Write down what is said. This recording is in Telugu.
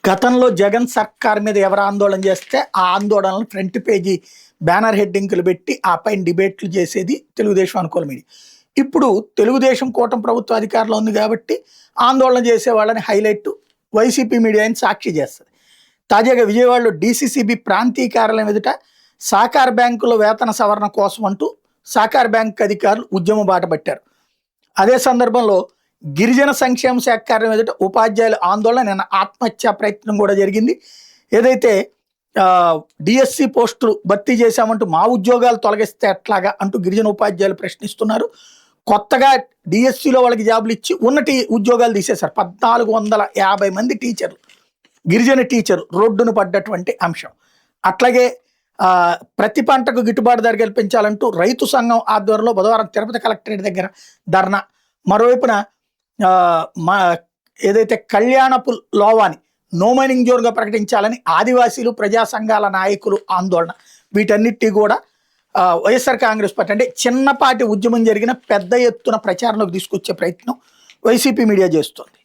గతంలో జగన్ సర్కార్ మీద ఎవరు ఆందోళన చేస్తే ఆ ఆందోళనలు ఫ్రంట్ పేజీ బ్యానర్ హెడ్డింగ్లు పెట్టి ఆ పైన డిబేట్లు చేసేది తెలుగుదేశం అనుకూల మీడియా. ఇప్పుడు తెలుగుదేశం కూటమి ప్రభుత్వ అధికారంలో ఉంది కాబట్టి ఆందోళన చేసే వాళ్ళని హైలైట్ వైసీపీ మీడియాని సాక్షి చేస్తుంది. తాజాగా విజయవాడలో డీసీసీబీ ప్రాంతీయ కార్యాలయం ఎదుట సహకార బ్యాంకుల వేతన సవరణ కోసం అంటూ సహకార బ్యాంక్ అధికారులు ఉద్యమ బాట పట్టారు. అదే సందర్భంలో గిరిజన సంక్షేమ శాఖ కార్యం ఎదుట ఉపాధ్యాయుల ఆందోళన, నిన్న ఆత్మహత్యా ప్రయత్నం కూడా జరిగింది. ఏదైతే డిఎస్సి పోస్టులు భర్తీ చేశామంటూ మా ఉద్యోగాలు తొలగిస్తే ఎట్లాగా అంటూ గిరిజన ఉపాధ్యాయులు ప్రశ్నిస్తున్నారు. కొత్తగా డిఎస్సిలో వాళ్ళకి జాబులు ఇచ్చి ఉన్నటి ఉద్యోగాలు తీసేశారు. 1450 మంది టీచర్లు, గిరిజన టీచర్ రోడ్డును పడ్డటువంటి అంశం. అట్లాగే ప్రతి పంటకు గిట్టుబాటు ధర కల్పించాలంటూ రైతు సంఘం ఆధ్వర్యంలో బుధవారం తిరుపతి కలెక్టరేట్ దగ్గర ధర్నా. మరోవైపున ఏదైతే కళ్యాణపు లోవాని నో మైనింగ్ జోన్గా ప్రకటించాలని ఆదివాసీలు, ప్రజా సంఘాల నాయకులు ఆందోళన. వీటన్నిటి కూడా వైఎస్ఆర్ కాంగ్రెస్ పార్టీ అంటే చిన్నపాటి ఉద్యమం జరిగిన పెద్ద ఎత్తున ప్రచారంలోకి తీసుకొచ్చే ప్రయత్నం వైసీపీ మీడియా చేస్తుంది.